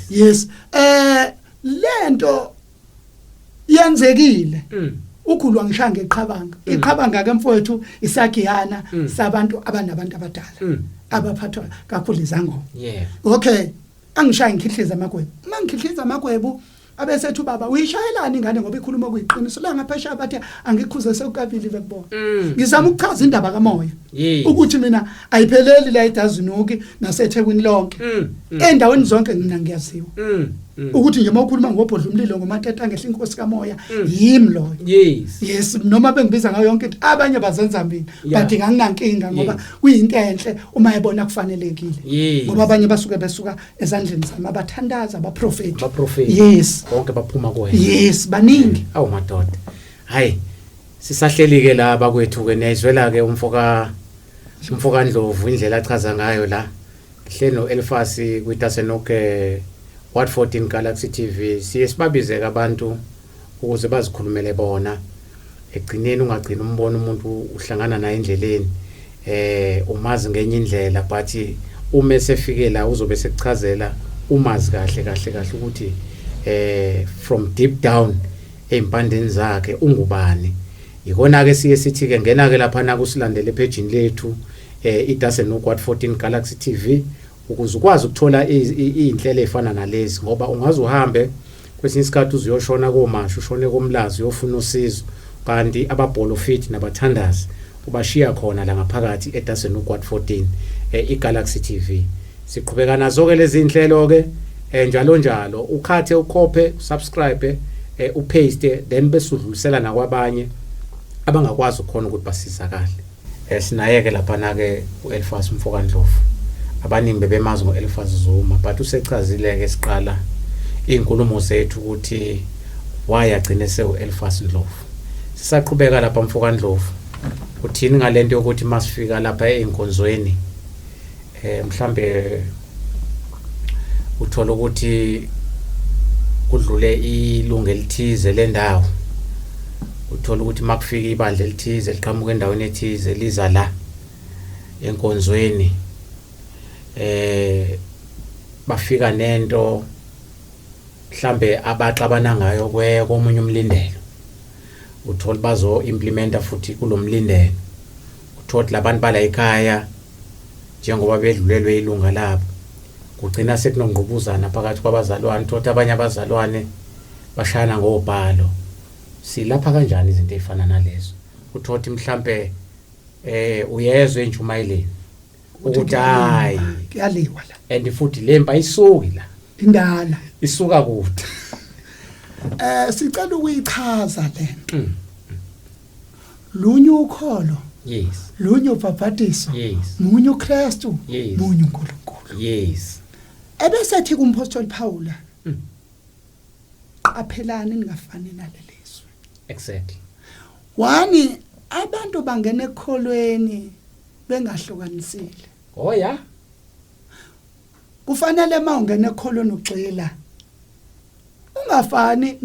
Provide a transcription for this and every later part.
Yes lento yenzekile ukhulwa ngishanga eqhabanga iqhabanga ke mfowethu isagiyana sabantu abanabantu abadala abaphathwa kakhulu izango okay angishaya ngikhihliza amagwebu mangikhihliza amagwebu abesethu baba uyishayelani ingane ngoba ikhuluma kuyiqiniso la ngaphesha bathi angikhuze sekukabili bekubona ngizama ukuchaza indaba kamoya ukuthi mina ayipheleli la eDassenhoek naseThekwini lonke endaweni zonke mina ngiyaziwa ukuthi nje mawukhuluma ngobhodla umlilo ngomateta ngehla inkosi kamoya yimi loyo yes noma bengibiza ngayo yonke into abanye bazenza mina but nganginankinga ngoba kuyinto enhle uma ebona kufanelekile ngoba abanye besuka ezandleni zami abathandaza abaprofeti yes bonke baphuma kuwena yes baningi awu madoda hayi sisahleli ke la bakwethu ke niyizwela ke umfoka Ndlovu indlela achaza ngayo la hleno Elphas kwiDassenhoek What 14 Galaxy TV siyesibabizeka abantu ukuze bazikhulumele bona egcineni ungagcina umbona umuntu uhlangana naye endleleni umazi ngenye indlela but uma esefike la uzobe sekuchazela umazi kahle ukuthi from deep down empandeni zakhe ungubani ikona ke siye sithi ke ngena ke lapha na kusilandele page lethu iDassenhoek What 14 Galaxy TV ukuze ukwazi ukuthola izinhlelo ezifana nalezi ngoba ungaze uhambe kwesinye isikhathi uziyoshona komasho ushone komlazi uyofuna usizo kanti ababholo fit nabathandazi ubashiya khona la ngaphakathi eDassenhoek What 14 iGalaxy TV siqhubeka nazo ke lezi inhlelo ke njalo ukhathe ukhophe subscribe upaste then bese udlulisela nakwabanye abangakwazi ukukhona ukuthi basizakale sinayeke lapha na ke uElphas Ndlovu abaningi bebemazi ngoElphas Zuma but usechazile ke siqala inkulumo zethu ukuthi wayagcina uElphas Ndlovu sisaqhubeka lapha Ndlovu uthini ngalento ukuthi masifika lapha einkonzweni mhlambe uthola ukuthi kudlule ilungu elithize lendawo uthola ukuthi makufika ibandla elithize liqhamuka endaweni ethize liza la enkonzweni bafika nento mhlambe abaxabana ngayo komunye umlindelo uthola bazo implementa futhi kulomlindelo uthola labantu bala ekhaya njengoba bedlulelwe ilunga labo kugcina sekunongqubuzana phakathi kwabazalwane uthola abanye abazalwane bashana ngobhalo silapha kanjani izinto ezifana nalezo uthothi mhlambe uyezwe enjumayeleni ukuthi hayi kuyaliwa la and futhi lempa isuki la indala isuka kude sicela ukuyichaza lento lunye ukholo yes lunye ubhabhatiso yes munye uKristu yes munye uNkulunkulu yes ebesethi kumpostoli Paula qaphelani ningafani nalelizwe exactly wani abantu bangena ekholweni bengahlukanisile oh ya kufanele mawungena ekholweni ugxila ungafani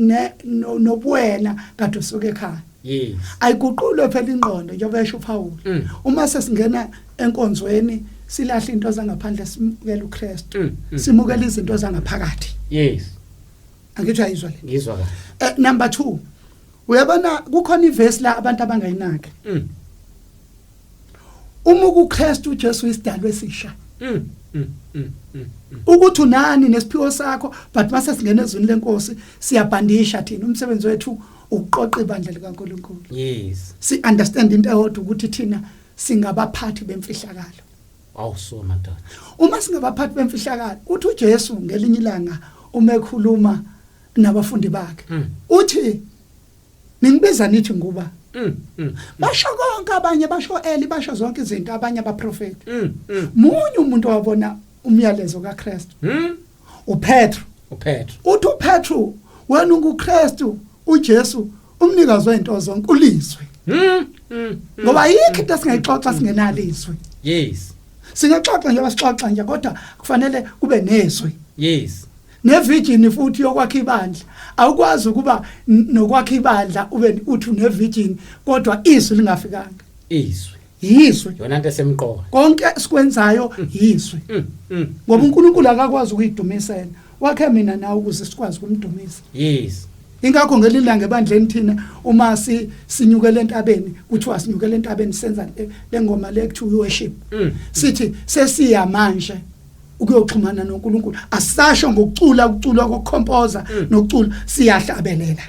nobuwena kade usuke ekhaya yes ayiguqulwe phela ingqondo njengoba esho uPaul uma sesingena enkonzweni silahla into zangaphandle simukela uKristu simukela izinto zangaphakathi yes angithi ayizwa le ngizwa ka number 2 uyabona kukhona iverse la abantu abangayinaki uma uKristu uJesu isidalwe esisha ukuthi unani nesiphiwo sakho but mase singena ezweni lenkosi siyabhandisha thina umsebenzi wethu ukuqoqa ibandla likaNkulunkulu yes si understand into eyodwa ukuthi thina singabaphathi bemfihlakalo awuso madoda uma singabaphathi bemfihlakalo uthi uJesu ngelinye ilanga uma ekhuluma nabafundi bakhe uthi ningibiza nithi nguba basho konke abanye basho Eli basho zonke izinto abanye abaprofeti munye umuntu wabona umyalezo kaKristu uPetro uthi uPetro wena unguKristu uJesu umnikazi wento zonke ulizwe ngoba yikho into singayixoxa singenalizwe yes singaxoxa nje basixoxa nje kodwa kufanele kube nezwi yes nevirgin futhi yokwakha ibandla awukwazi ukuba nokwakha ibandla ube uthi nevirgin kodwa izwi lingafikanga yizwe yona into esemqoka konke sikwenzayo yizwe ngoba uNkulunkulu akakwazi ukuyidumisela wakhe mina nawe ukuze sikwazi ukumdumisa yes ingakho ngelilanga ebandleni thina uma sinyukele entabeni kuthiwa sinyukele entabeni senza lengoma le kuthiwa worship sithi sesiya manje ukuyoxhumana noNkulunkulu asasho ngokucula kokucomposer nokucula siyahlabelela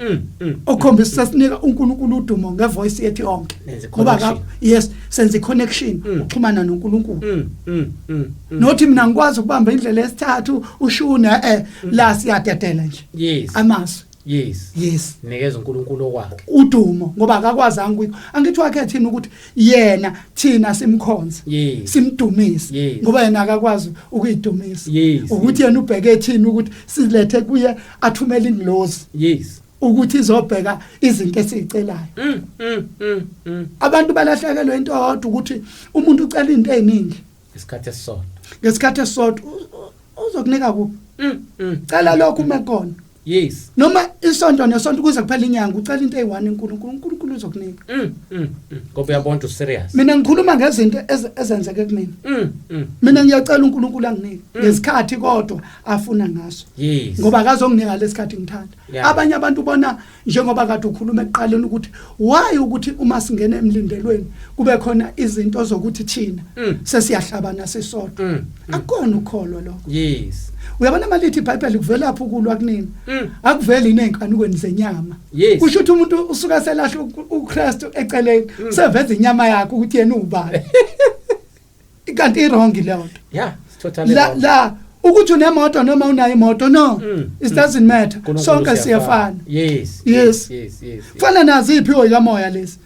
okhombisa sinika uNkulunkulu udumo ngevoice yethu yonke ngoba yes senze connection ukuxhumana noNkulunkulu nothi mina ngikwazi ukubamba indlela esithathu ushuna la siyadedela nje yes amaso yes nikeza uNkulunkulu okwakhe udumo ngoba akakwazanga kwikho angithi wakhe thina ukuthi yena thina simkhonza simdumise ngoba yena akakwazi ukuyidumisa ukuthi yena ubheke thina ukuthi silethe kuye athumele ingilozi ukuthi izobheka izinto esizicelayo abantu balahlekelwe into kodwa ukuthi umuntu ucela into eziningi ngesikhathi esisodwa uzokunika kuphi cela lokho umekona yes noma isonto nesonto kuze kuphela inyanga ucela into eyi1 uNkulunkulu uzokunika ngoba uyabona userious mina ngikhuluma ngezinto ezenzeke kumina mina ngiyacela uNkulunkulu anginike ngesikhathi kodwa afuna ngaso ngoba akazonginika lesikhathi ngithanda abanye abantu bona njengoba kade ukhuluma eqaleni ukuthi why ukuthi uma singena emlindelweni kube khona izinto zokuthi thina sesiyahlabana sisodwa akukona ukholwa lokho yes uyabona malithi iBhayibheli kuvela lapho kulwa kunini akuveli nenkanukweni zenyama kusho ukuthi umuntu usuka selahla uKristu eceleni seveza inyama yakhe ukuthi yena ubani ikanti wrong leyo yeah totally la ukuthi unemoto noma unayo imoto no it doesn't matter sonke siyafana yes fana nazi iphiwo likamoya lesi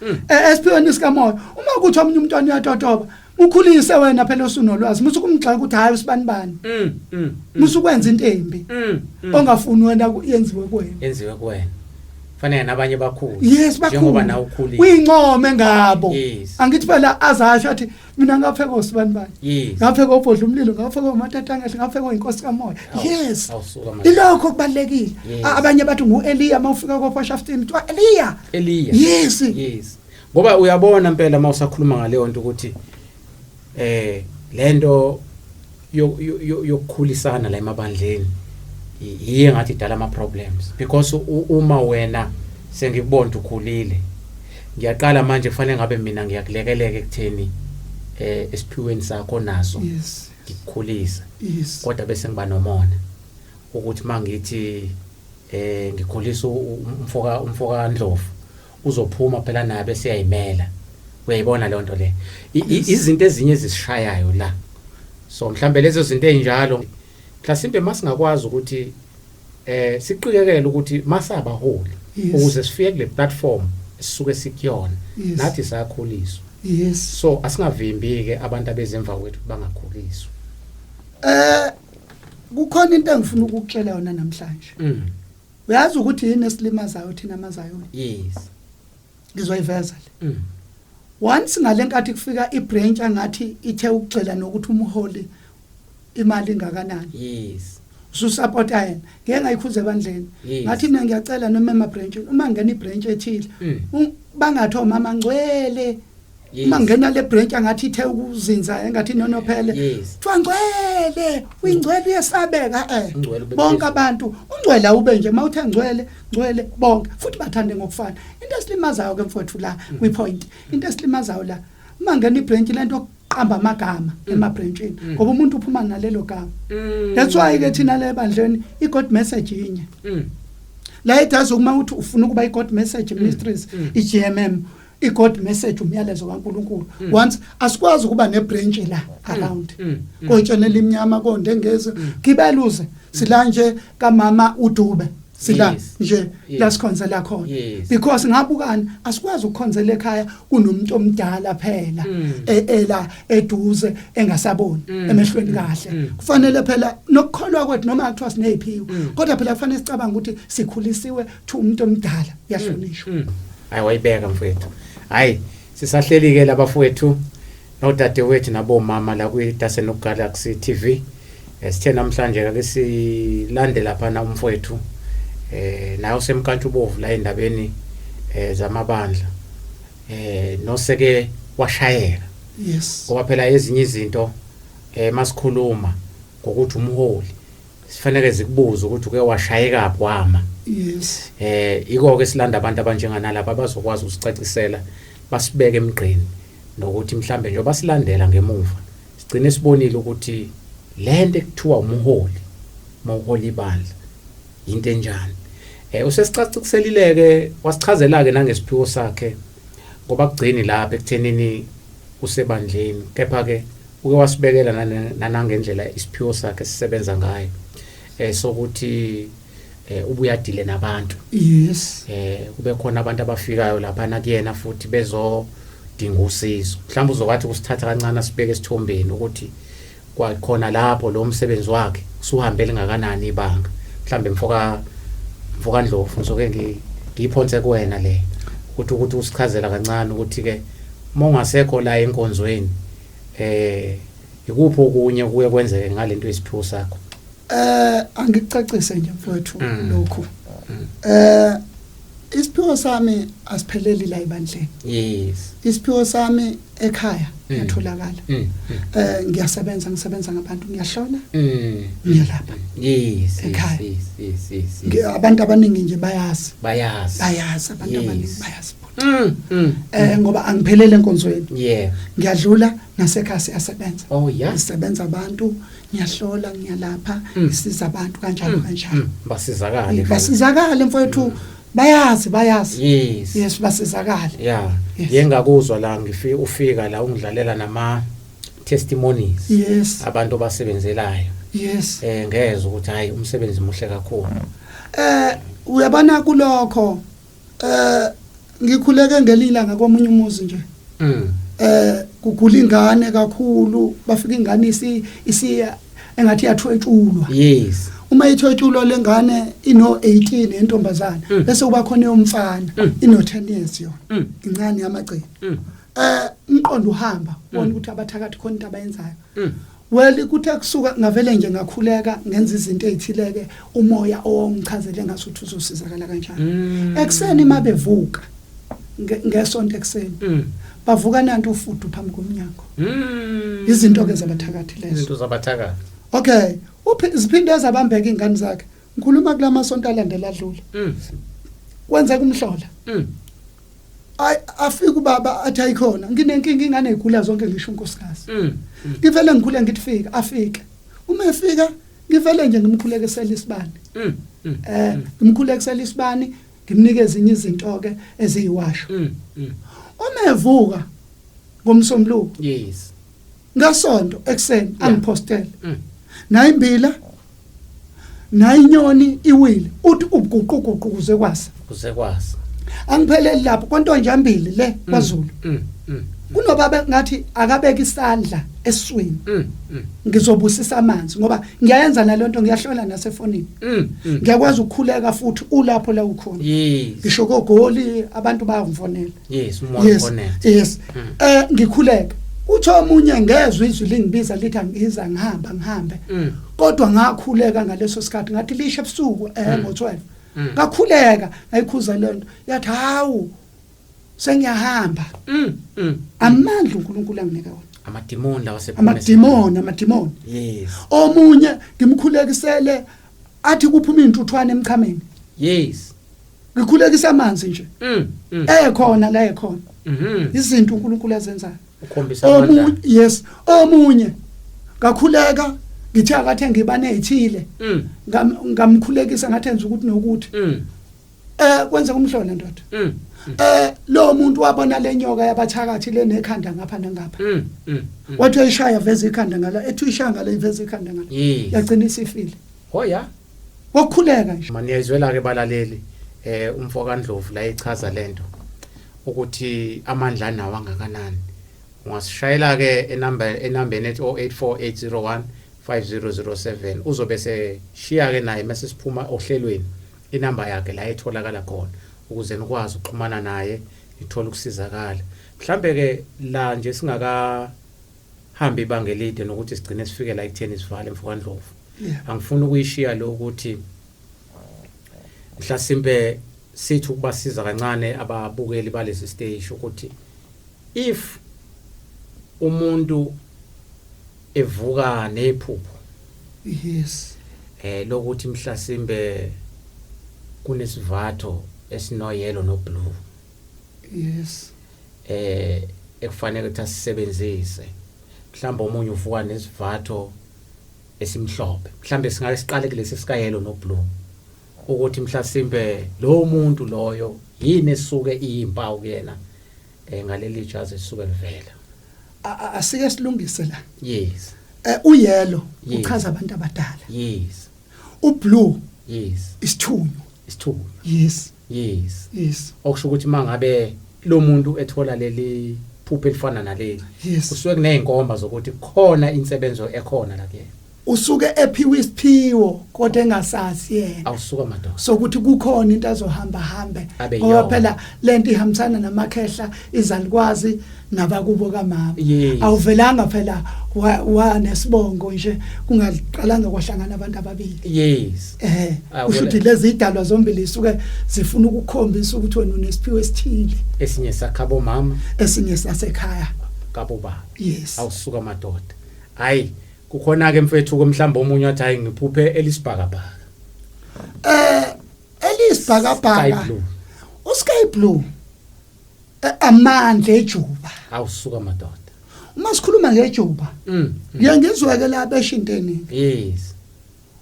esiphiweni sikamoya uma kuthi omunye umntwana uyatotoba ukhulise wena phela usunolwazi musu kumgxeka ukuthi hayi usibanibani musu kwenza into embi ongafuni wena yenziwe kuwena fanele nabanye bakhulu njengoba nawe ukhulile uyincome ngabo angithi phela azasho athi mina ngapheka usibanibani ngapheka ubhodla umlilo ngapheka umatatanga ngapheka inkosi kamoya yes ilokho kubalekile abanye bathi nguEliya mawufika koPhashaftini uthi Eliya yes ngoba uyabona impela mawusakhuluma ngaleyo nto ukuthi lento yokukhulisana la emabandleni yiye ngathi idala ama problems because uma wena sengikubona ukhulile ngiyaqala manje kufanele ngabe mina ngiyakulekeleka ekutheni esiphiweni sakho naso ngikukhulisa kodwa bese ngiba nomona ukuthi mangithi ngikhulisa umfoka Ndlovu uzophuma phela naye bese yayimela uyayibona le nto le izinto ezinye ezisishayayo la so mhlambe lezo zinto ezinjalo mhlasimbe masingakwazi ukuthi siqhubekele ukuthi masaba hole ukuze sifike kule platform esisuke sikuyona nathi sayakhuliswa so asingavimbi ke abantu abezemva kwethu bangakhuliswa kukhona into engifuna ukukutshela yona namhlanje uyazi ukuthi yini esilimazayo thina amaZayoni ngizoyiveza le once ngalenkathi kufika ibranch angathi ithe ukucela nokuthi umholi imali ingakanani ususupport yena ngeke ngayikhuze ebandleni ngathi mina ngiyacela noma emabranch uma ngena ibranch ethile bangathi omama ngcwele uma ngena le branch angathi ithe ukuzinza engathi nonophele kuthiwa ngcwele uyingcwele uyesabeka bonke abantu ungcwela ube nje mawuthe ngcwele bonke futhi bathande ngokufana into esilimazayo ke mfowethu la kwipoint into esilimazayo la uma ngena ibranch lento qamba amagama emabranchini ngoba umuntu uphuma nalelo gama that's why ke thina le bandleni iGod message inye la idazi uma uthi ufuna ukuba iGod message ministries iGMM iGod message umyalezo kaNkulunkulu once asikwazi ukuba nebranch la around kotshenela iminyama kondengeze kibeluze sila nje kamama uDube sila nje lasikhonzela khona because ngabukani asikwazi ukukhonzela ekhaya kunomuntu omdala phela ela eduze engasaboni emehlweni kahle kufanele phela nokukholwa kwethu noma kuthiwa sineziphiwo kodwa phela kufanele sicabanga ukuthi sikhulisiwe thu umuntu omdala yahlonishwa hayi wayibeka mfowethu hayi sisahleli ke labafowethu nodadewethu nabomama la kwi Dassenhoek Galaxy TV sithe namhlanje ke silandela lapha na umfowethu nayo semkantshubovu la endabeni zamabandla noseke washayeka Yes. Ngoba phela ezinye izinto masikhuluma ngokuthi umholi sifanele zikubuza ukuthi uke washayeka kwama. Yes. Iko ke silanda abantu abanjenganalapha abazokwazi ukusicacisela basibeke emgqeni nokuthi mhlambe nje basilandela ngemuva sigcine sibonile ukuthi lento ekuthiwa umholi mawuhola ibandla into enjani. Usesicaciselileke wasichazela ke nangesiphiwo sakhe ngoba kugcini lapha ekuthenini usebandleni kepha ke uke wasibekela nanangendlela isiphiwo sakhe sisebenza ngayo sokuthi ubuyadile nabantu. Yes. Kube khona abantu abafikayo lapha na kuyena futhi bezodinga usizo. Mhlawumbe uzokwathi kusithatha kancane asibeke esithombeni ukuthi kwakhona lapho lo msebenzi wakhe usuhambele ngakanani ibanga. Mhlambe mfoka Ndlovu ngizoke ngiyiphonse kuwena le ukuthi usichazela kancane ukuthi ke mongasekho la enkonzweni ikuphi okunye kuye kwenzeke ngalento isiphiwo sakho. Angicacise nje mfowethu lokho. Isiphiwo sami asipheleli la ebandleni. Yes. Isiphiwo sami ekhaya ngiyatholakala. Ngiyasebenza ngisebenza ngabantu ngiyahlola. Ngiyalapha. Yes. Ekhaya. Yes. Abantu abaningi nje bayazi. Bayazi abantu abaningi bayazi. Ngoba angiphelele enkonzweni. Yeah. Ngiyadlula nasekhaya siyasebenza. Oh yeah. Sisebenza abantu ngiyahlola ngiyalapha isiza abantu kanjalo. Basizakala mfowethu. Bayazi. Yes basizakala. Yeah. Ngengakuzwa la ufika la ungidlalela nama testimonies. Yes. Abantu basebenzelayo. Yes. Ngeze ukuthi hayi umsebenzi muhle kakhulu. Uyabona kulokho ngikhuleke ngelilanga komunye umuzi nje. Kugula ingane kakhulu bafika ingane isiya engathi yathwetshulwa. Yes. Uma ithwetshulwa lengane ino 18 entombazana bese kuba khona yomfana ino 10 years yona incane yamagcina. Umqondo uhamba ubona ukuthi abathakathi khona into abayenzayo. Well kuthi akusuka ngavele nje ngakhuleka ngenza izinto ezithileke umoya ongichazele ngasuthi uzosizakala kanjani. Ekseni mabevuka ngesonto ekseni bavuka nanto ufudu phambi komnyango. Izinto ke zabathakathi lezo. Izinto zabathakathi. Okay, ziphinde ezabambeka ingane zakhe. Ngikhuluma kulama sonto alandela adlula. Kwenza kumhlola. Afika ubaba athi ayikhona. Nginenkinga ingane igula zonke ngisho unkosikazi. Ngivele ngikhule ngithi fika afike. Uma efika ngivele nje ngimkhulekisela isibani. Ngimkhulekisela isibani ngimnikeze ezinye izinto ke eziyiwasho. Uma evuka ngomsombuluko. Yes. Ngasonto ekseni angipostele. Nayimbila nayinyoni iwile uthi uguquguqu kuze kwasa. Angipheleli lapho konto njambili le kwaZulu. Kunobaba ngathi akabeka isandla esiswini. Ngizobusisa amanzi ngoba ngiyayenza nalento ngiyahlola nasefonini. Ngiyakwazi ukukhuleka futhi ulapho la ukhona. Ngisho kogoli abantu bayamfonela. Yes, umoya ufonela. Yes. Ngikhuleka. Uthi omunye ngezwe izwi lingibiza lithi angiza ngihambe. Kodwa ngakhuleka ngaleso sikhathi ngathi lishe ebusuku ngo12. Ngakhuleka ngayikhuza lento yathi hawu sengiyahamba. Amandla uNkulunkulu anginika wona. Amadimoni lawa sephumisa. Amadimoni. Yes. Omunye ngimkhulekisele athi kuphuma intuthwane emchameni. Yes. Ngikhulekisa amanzi nje. Ekhona la ekhona. Izinto uNkulunkulu azenzayo. Ukhombisa amandla. Yes. Omunye ngakhuleka ngithi akathe ngibane ezithile. Ngamkhulekisa ngathenza ukuthi nokuthi. Kwenza kumhlola ndoda. Lo muntu wabona lenyoka yabathakathi lenekhanda ngapha nangapha. Wathi uyishaya veze ikhanda ngala ethi uyishanga le iveze ikhanda ngala. Yagcina isifile. Oh ya. Wokukhuleka nje. Manje izwela ke balaleli umfoka Ndlovu la ichaza lento ukuthi amandla nawo angakanani. Ungasishayela ke enambeni ethi 0848015007 uzobe seshiya ke naye mase siphuma ohlelweni inamba yakhe la etholakala khona ukuze nikwazi ukuxhumana naye nithola ukusizakala. Mhlambe ke la nje singaka hamba ibanga elide nokuthi sigcine sifike la ekutheni sivale mfoka Ndlovu. Angifuni ukuyishiya lo ukuthi mhlasimbe sithi ukubasiza kancane ababukeli balesi stage ukuthi if umuntu evuka nephupho yes lokuthi mhlasimbe kunesivatho esino yellow no blue yes ekufanele ukuthi asisebenzise mhlawumbe umunye uvuka nesivatho esimhlophe mhlawumbe singake siqale kulesi sika yellow no blue ukuthi mhlasimbe lo muntu loyo yini esuke iyimpawu kuyena ngaleli jazi esuke livela asike silungise la yes uyellow uchaza abantu abadala yes ublue yes isithunyu yes okusho ukuthi mangabe lo muntu ethola leli phupho elifana naleli kusuke kuneyinkomba zokuthi khona insebenzo ekhona la kuyena usuke ephiwe isiphiwo kodwa engasazi yena awusuka madoda sokuthi kukhona into azohamba hambe ngoba phela lento ihambisana namakhehla izalikwazi nabakubo kaMama awuvelanga phela wa nesibongo nje kungaqalanga kwahlangana abantu ababili yes ushuthi lezi idalwa zombili isuke zifuna ukukhombisa ukuthi wena unesiphiwo esithile esinye sakhabo mama esinye sasekhaya kabo baba yes awusuka madoda hayi kukhona ke mfethu komhlamba omunye wathi hayi ngiphuphe elisibhakabhaka elisibhakabhaka usky blue amandla ejuba awusuka madoda uma sikhuluma ngejuba ngiyangizwa ke la beshinteni yes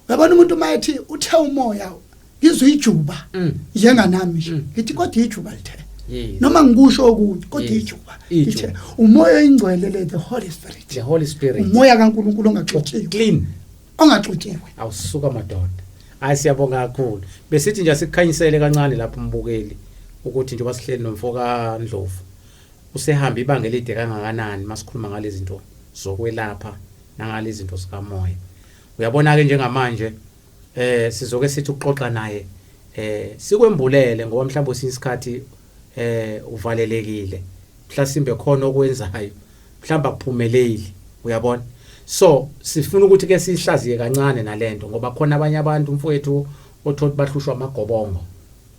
yabona umuntu mayethi uthe umoya ngizwe ijuba njenganami nje ngithi kodwa ijuba lithe noma ngikusho okunye kodwa ijuba lithe umoya oyingcwele le the Holy Spirit umoya kaNkuluNkulu ongaxotshiwe clean ongaxotshiwe awusuka madoda hayi siyabonga kakhulu besithi nje sikhanyisele kancane lapho umbukeli ukuthi nje basihleli nomfoka Ndlovu usehamba ibanga elide kangakanani masikhuluma ngalezi zinto zokwelapha nangalezi zinto zikamoya uyabona ke njengamanje sizoke sithi ukuxoxa naye sikwembulele ngoba mhlawumbe sisikhathi uvalelekile mhlasimbe khona okwenzayo mhlawumbe akuphumeleli uyabona so sifuna ukuthi ke sihlaziye kancane nalento ngoba khona abanye abantu mfowethu othothi bahlushwa amagobongo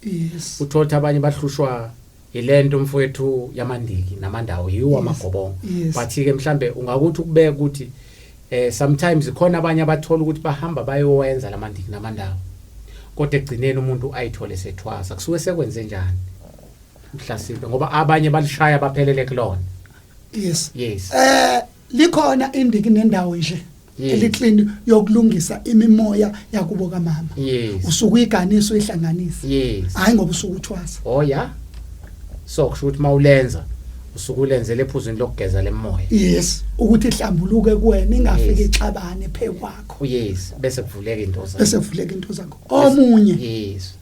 yes uthothi abanye bahlushwa ilento mfowethu yamandiki namandawo yiwo amagobongo bathi ke mhlambe ungakuthi ukubeka ukuthi sometimes khona abanye abathola ukuthi bahamba bayowenza lamandiki namandawo kodwa egcineni umuntu ayithole sethwasa kusuke sekwenze njani mhlasimbe ngoba abanye balishaya baphelele kulona yes likhona indiki nendawo nje eliclean yokulungisa imimoya yakubo kaMama usuku iganiso ihlanganisa hayi ngoba usuku uthwasa oh yeah so kusho ukuthi mawulenza usuku lenzele ephuzweni lokugeza lemoya yes ukuthi ihlambuluke kuwena ingafika ixabane phekwakho yes bese kuvuleka into zakho omunye yes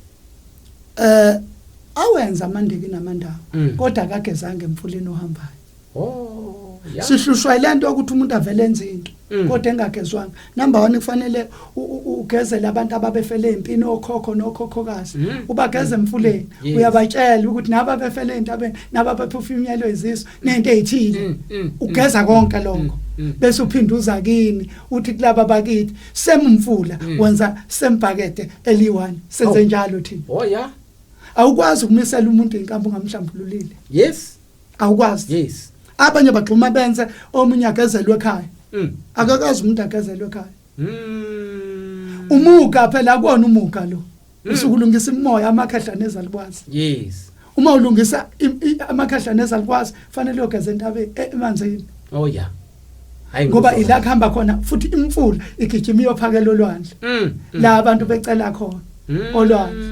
awenza amandiki namandawo kodwa akagezange emfuleni ohambayo sihlushwa lento ukuthi umuntu avele enze into kodwa engagezwanga number 1 kufanele ugezele abantu ababefele empini okhokho nokhokhokazi ubageze emfuleni uyabatshela ukuthi naba befele entabeni naba baphefumyelo iziso nento ezithile ugeza konke lokho bese uphinda uza kini uthi kulaba bakithi semumfula wenza sembhakede eli1 senze njalo thina oh yeah awukwazi ukumisela umuntu inkambo ngamhlambululile yes awukwazi yes abanye bagxuma benze omunye agezelwe ekhaya akakazi umuntu agezelwe ekhaya umuka phela akona umuka lo usukulungisa imoya amakhahla nezalukwazi yes uma ulungisa amakhahla nezalukwazi fanele uyogeza entabeni emanzini oh yeah hayi ngoba ila khamba khona futhi imfula igijima iyophakela olwandle la abantu becela khona olwandle